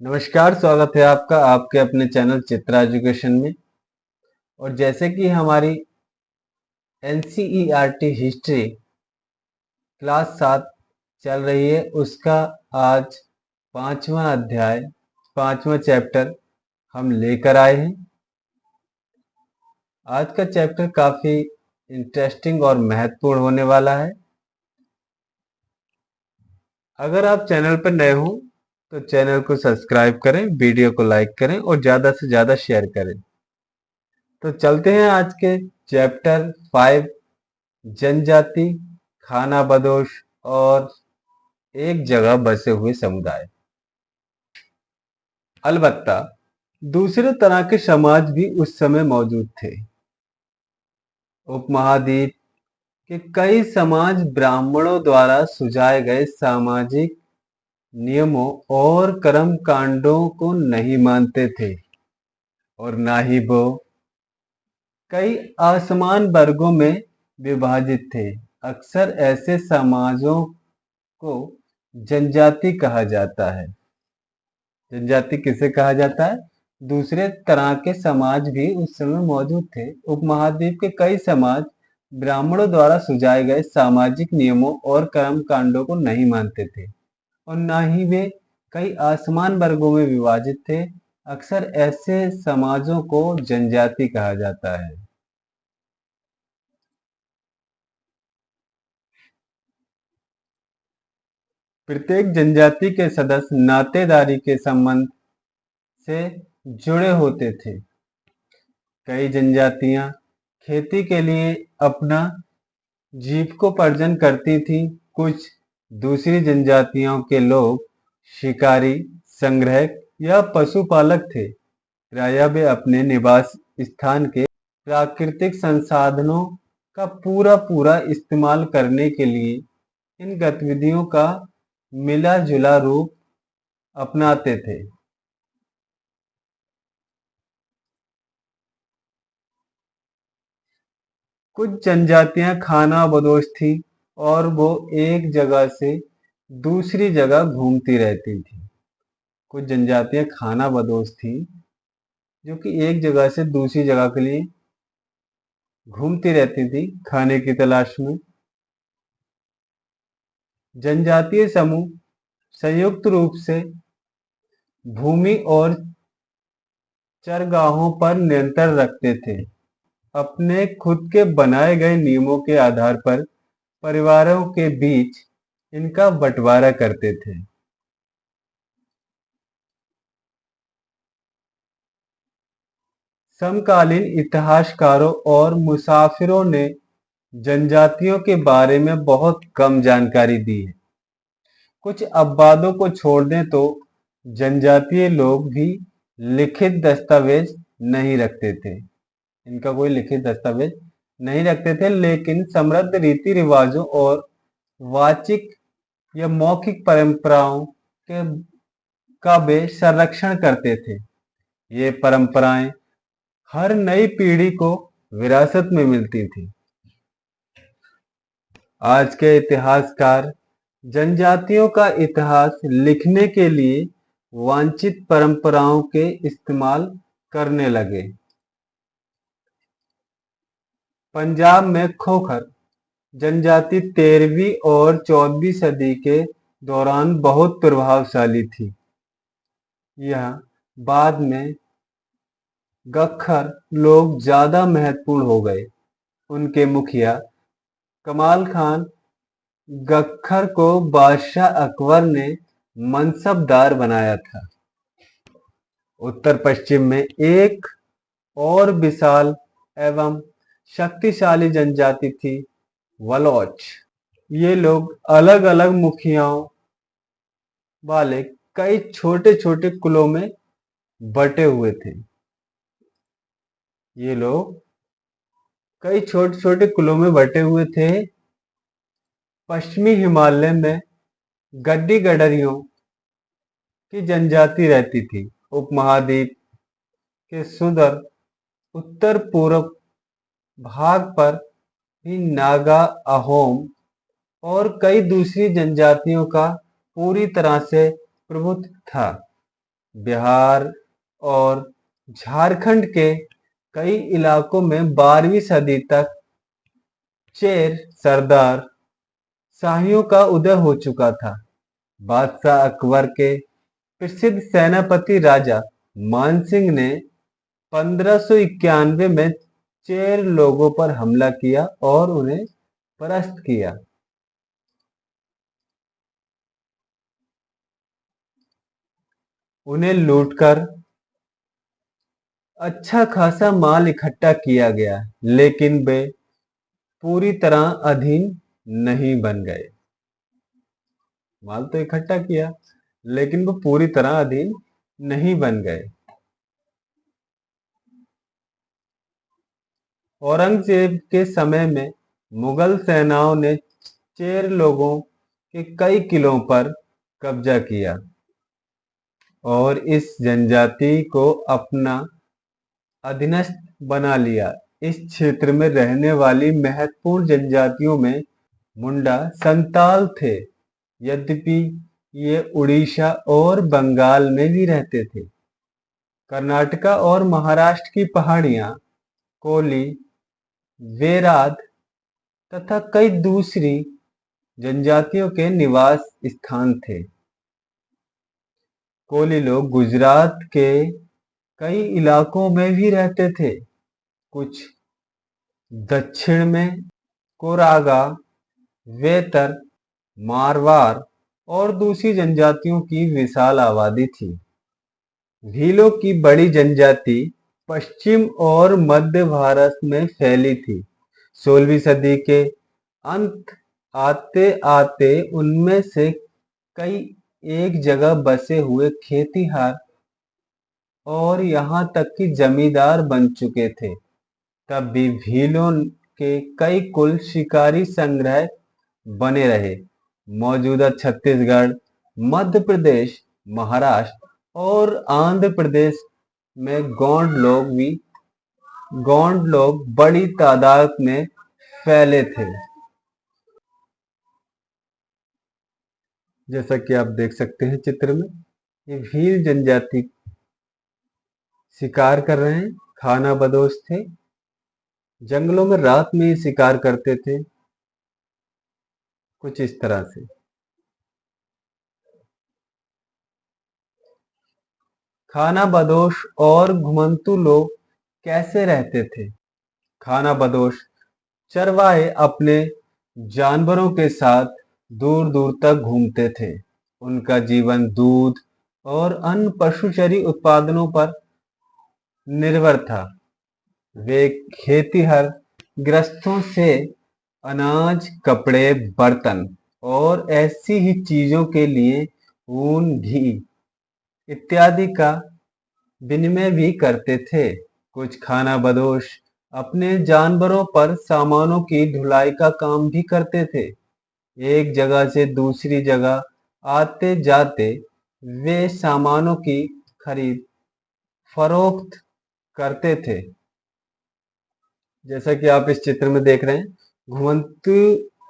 नमस्कार, स्वागत है आपका आपके अपने चैनल चित्रा एजुकेशन में। और जैसे कि हमारी एनसीईआरटी हिस्ट्री क्लास 7 चल रही है, उसका आज 5वां अध्याय 5वां चैप्टर हम लेकर आए हैं। आज का चैप्टर काफी इंटरेस्टिंग और महत्वपूर्ण होने वाला है। अगर आप चैनल पर नए हो तो चैनल को सब्सक्राइब करें, वीडियो को लाइक करें और ज़्यादा से ज़्यादा शेयर करें। तो चलते हैं आज के चैप्टर 5, जनजाति, खानाबदोश और एक जगह बसे हुए समुदाय। अलबत्ता दूसरे तरह के समाज भी उस समय मौजूद थे। उपमहाद्वीप के कई समाज ब्राह्मणों द्वारा सुझाए गए सामाजिक नियमों और कर्म कांडों को नहीं मानते थे और ना ही वो कई असमान वर्गों में विभाजित थे। अक्सर ऐसे समाजों को जनजाति कहा जाता है। जनजाति किसे कहा जाता है? दूसरे तरह के समाज भी उस समय मौजूद थे। उपमहाद्वीप के कई समाज ब्राह्मणों द्वारा सुझाए गए सामाजिक नियमों और कर्म कांडों को नहीं मानते थे और न ही वे कई असमान वर्गों में विभाजित थे। अक्सर ऐसे समाजों को जनजाति कहा जाता है। प्रत्येक जनजाति के सदस्य नातेदारी के संबंध से जुड़े होते थे। कई जनजातियां खेती के लिए अपना जीविकोपार्जन करती थीं। कुछ दूसरी जनजातियों के लोग शिकारी, संग्रहक या पशुपालक थे। प्रायः वे अपने निवास स्थान के प्राकृतिक संसाधनों का पूरा पूरा इस्तेमाल करने के लिए इन गतिविधियों का मिला जुला रूप अपनाते थे। कुछ जनजातियां खानाबदोश थीं और वो एक जगह से दूसरी जगह घूमती रहती थीं। कुछ जनजातियां खानाबदोश थीं जो कि एक जगह से दूसरी जगह के लिए घूमती रहती थी खाने की तलाश में। जनजातीय समूह संयुक्त रूप से भूमि और चरगाहों पर नियंत्रण रखते थे। अपने खुद के बनाए गए नियमों के आधार पर परिवारों के बीच इनका बंटवारा करते थे। समकालीन इतिहासकारों और मुसाफिरों ने जनजातियों के बारे में बहुत कम जानकारी दी है। कुछ अपवादों को छोड़ दें तो जनजातीय लोग भी लिखित दस्तावेज नहीं रखते थे। इनका कोई लिखित दस्तावेज नहीं रखते थे, लेकिन समृद्ध रीति रिवाजों और वाचिक या मौखिक परंपराओं के का वे संरक्षण करते थे। ये परंपराएं हर नई पीढ़ी को विरासत में मिलती थी। आज के इतिहासकार जनजातियों का इतिहास लिखने के लिए वांछित परंपराओं के इस्तेमाल करने लगे। पंजाब में खोखर जनजाति 13वीं और 14वीं सदी के दौरान बहुत प्रभावशाली थी। यह बाद में गख्खर लोग ज्यादा महत्वपूर्ण हो गए। उनके मुखिया कमाल खान गख्खर को बादशाह अकबर ने मनसबदार बनाया था। उत्तर पश्चिम में एक और विशाल एवं शक्तिशाली जनजाति थी वलोच। ये लोग अलग अलग मुखियाओं वाले कई छोटे छोटे कुलों में बटे हुए थे। ये लोग कई छोटे छोटे कुलों में बटे हुए थे। पश्चिमी हिमालय में गड्डी गडरियों की जनजाति रहती थी। उपमहाद्वीप के सुदूर उत्तर पूर्व भाग पर भी नागा, अहोम और कई दूसरी जनजातियों का पूरी तरह से प्रभुत्व था। बिहार और झारखंड के कई इलाकों में 12वीं सदी तक चेर सरदार शाहियों का उदय हो चुका था। बादशाह अकबर के प्रसिद्ध सेनापति राजा मानसिंह ने 1591 में चेर लोगों पर हमला किया और उन्हें परास्त किया। उन्हें लूटकर अच्छा खासा माल इकट्ठा किया गया, लेकिन वे पूरी तरह अधीन नहीं बन गए। माल तो इकट्ठा किया, लेकिन वो पूरी तरह अधीन नहीं बन गए। औरंगजेब के समय में मुगल सेनाओं ने चेर लोगों के कई किलों पर कब्जा किया और इस जनजाति को अपना अधीनस्थ बना लिया। इस क्षेत्र में रहने वाली महत्वपूर्ण जनजातियों में मुंडा संताल थे, यद्यपि ये उड़ीसा और बंगाल में भी रहते थे। कर्नाटका और महाराष्ट्र की पहाड़ियां, कोली, वेराद तथा कई दूसरी जनजातियों के निवास स्थान थे। कोली लोग गुजरात के कई इलाकों में भी रहते थे। कुछ दक्षिण में कोरागा, वेतर, मारवाड़ और दूसरी जनजातियों की विशाल आबादी थी। भीलों की बड़ी जनजाति पश्चिम और मध्य भारत में फैली थी। 16वीं सदी के अंत आते आते उनमें से कई एक जगह बसे हुए खेतिहर और यहाँ तक कि जमींदार बन चुके थे। तब भी भीलों के कई कुल शिकारी संग्रह बने रहे। मौजूदा छत्तीसगढ़, मध्य प्रदेश, महाराष्ट्र और आंध्र प्रदेश में गौंड लोग बड़ी तादाद में फैले थे। जैसा कि आप देख सकते हैं चित्र में, ये भील जनजाति शिकार कर रहे हैं, खाना बदोश थे, जंगलों में रात में ही शिकार करते थे, कुछ इस तरह से। खाना बदोश और घुमंतु लोग कैसे रहते थे? खाना बदोश चरवाहे अपने जानवरों के साथ दूर दूर तक घूमते थे। उनका जीवन दूध और अन्य पशुचरी उत्पादनों पर निर्भर था। वे खेतिहर गृहस्थों से अनाज, कपड़े, बर्तन और ऐसी ही चीजों के लिए ऊन, घी इत्यादि का विनिमय भी करते थे। कुछ खाना बदोश अपने जानवरों पर सामानों की ढुलाई का काम भी करते थे। एक जगह से दूसरी जगह आते जाते वे सामानों की खरीद फरोख्त करते थे। जैसा कि आप इस चित्र में देख रहे हैं,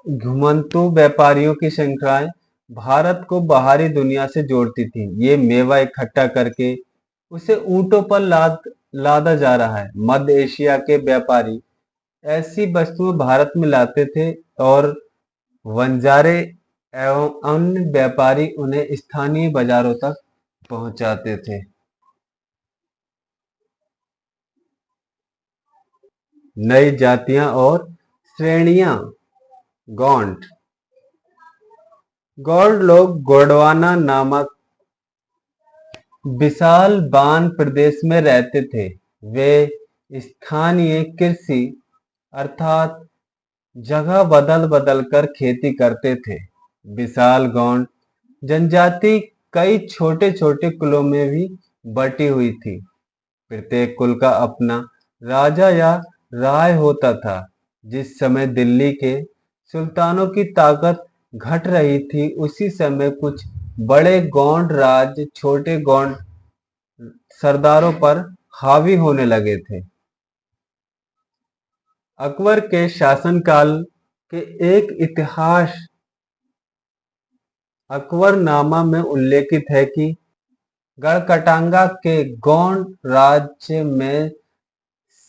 घुमंतु व्यापारियों की श्रृंखलाएं भारत को बाहरी दुनिया से जोड़ती थी। ये मेवा इकट्ठा करके उसे ऊंटों पर लादा जा रहा है। मध्य एशिया के व्यापारी ऐसी वस्तुएं भारत में लाते थे और वंजारे एवं अन्य व्यापारी उन्हें स्थानीय बाजारों तक पहुंचाते थे। नई जातियां और श्रेणियां। गौंड लोग गोंडवाना नामक विशाल बान प्रदेश में रहते थे। वे स्थानीय कृषि अर्थात जगह बदल बदल कर खेती करते थे। विशाल गौंड जनजाति कई छोटे छोटे कुलों में भी बटी हुई थी। प्रत्येक कुल का अपना राजा या राय होता था। जिस समय दिल्ली के सुल्तानों की ताकत घट रही थी, उसी समय कुछ बड़े गौंड राज्य छोटे गौंड सरदारों पर हावी होने लगे थे। अकबर के शासनकाल के एक इतिहास अकबरनामा में उल्लेखित है कि गढ़कटांगा के गौंड राज्य में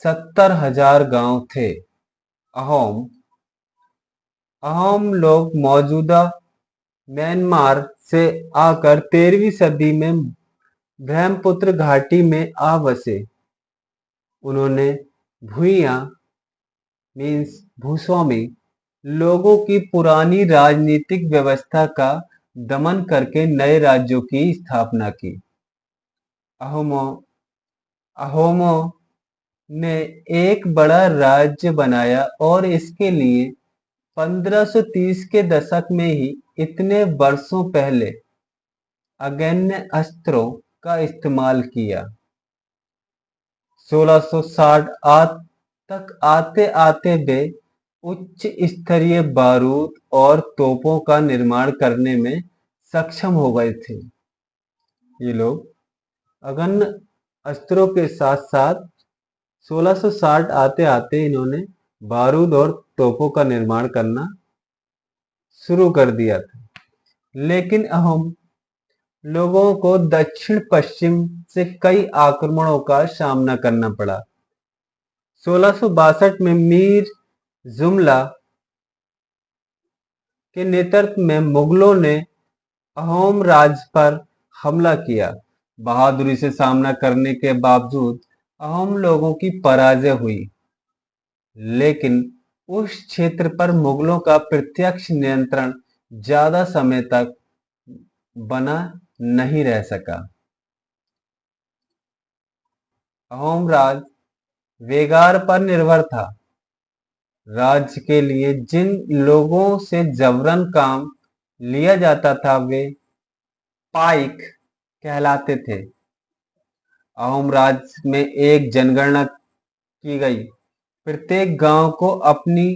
70,000 गांव थे। अहोम अहोम लोग मौजूदा म्यांमार से आकर 13वीं सदी में ब्रह्मपुत्र घाटी में आ बसे। उन्होंने भूइयां मीन्स भूस्वामी लोगों की पुरानी राजनीतिक व्यवस्था का दमन करके नए राज्यों की स्थापना की। अहोमों अहोमों ने एक बड़ा राज्य बनाया और इसके लिए 1530 के दशक में ही इतने वर्षों पहले अग्न्य अस्त्रों का इस्तेमाल किया। 1660 तक आते आते वे उच्च स्तरीय बारूद और तोपों का निर्माण करने में सक्षम हो गए थे। ये लोग अग्न्य अस्त्रों के साथ साथ 1660 आते आते इन्होंने बारूद और तोपों का निर्माण करना शुरू कर दिया था। लेकिन अहोम लोगों को दक्षिण पश्चिम से कई आक्रमणों का सामना करना पड़ा। 1662 में मीर जुमला के नेतृत्व में मुगलों ने अहोम राज्य पर हमला किया। बहादुरी से सामना करने के बावजूद अहोम लोगों की पराजय हुई, लेकिन उस क्षेत्र पर मुगलों का प्रत्यक्ष नियंत्रण ज्यादा समय तक बना नहीं रह सका। अहोम राज वेगार पर निर्भर था। राज्य के लिए जिन लोगों से जबरन काम लिया जाता था वे पाइक कहलाते थे। अहोम राज्य में एक जनगणना की गई। प्रत्येक गांव को अपनी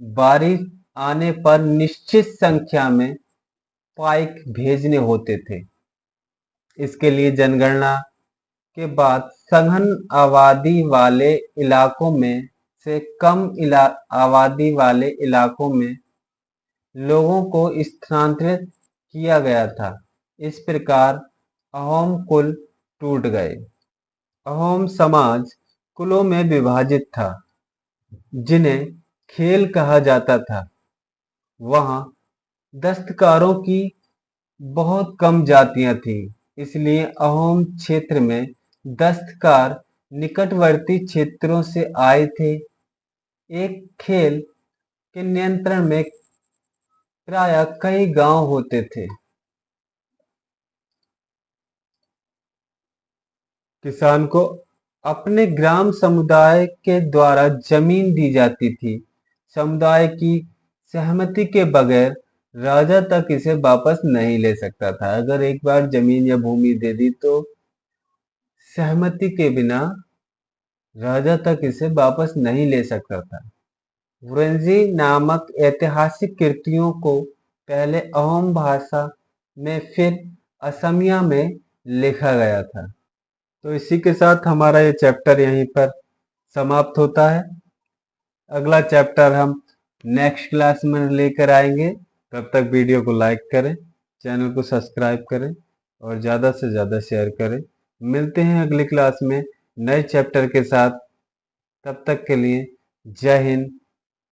बारी आने पर निश्चित संख्या में पाइक भेजने होते थे। इसके लिए जनगणना के बाद सघन आबादी वाले इलाकों में से कम आबादी वाले इलाकों में लोगों को स्थानांतरित किया गया था। इस प्रकार अहोम कुल टूट गए। अहोम समाज कुलों में विभाजित था, जिन्हें खेल कहा जाता था। वहां दस्तकारों की बहुत कम जातियां थीं, इसलिए अहोम क्षेत्र में दस्तकार निकटवर्ती क्षेत्रों से आए थे। एक खेल के नियंत्रण में प्रायः कई गांव होते थे। किसान को अपने ग्राम समुदाय के द्वारा जमीन दी जाती थी। समुदाय की सहमति के बगैर राजा तक इसे वापस नहीं ले सकता था। अगर एक बार जमीन या भूमि दे दी तो सहमति के बिना राजा तक इसे वापस नहीं ले सकता था। वुरेंजी नामक ऐतिहासिक कृतियों को पहले अहोम भाषा में फिर असमिया में लिखा गया था। तो इसी के साथ हमारा ये चैप्टर यहीं पर समाप्त होता है। अगला चैप्टर हम नेक्स्ट क्लास में लेकर आएंगे। तब तक वीडियो को लाइक करें, चैनल को सब्सक्राइब करें और ज़्यादा से ज़्यादा शेयर करें। मिलते हैं अगली क्लास में नए चैप्टर के साथ। तब तक के लिए जय हिंद,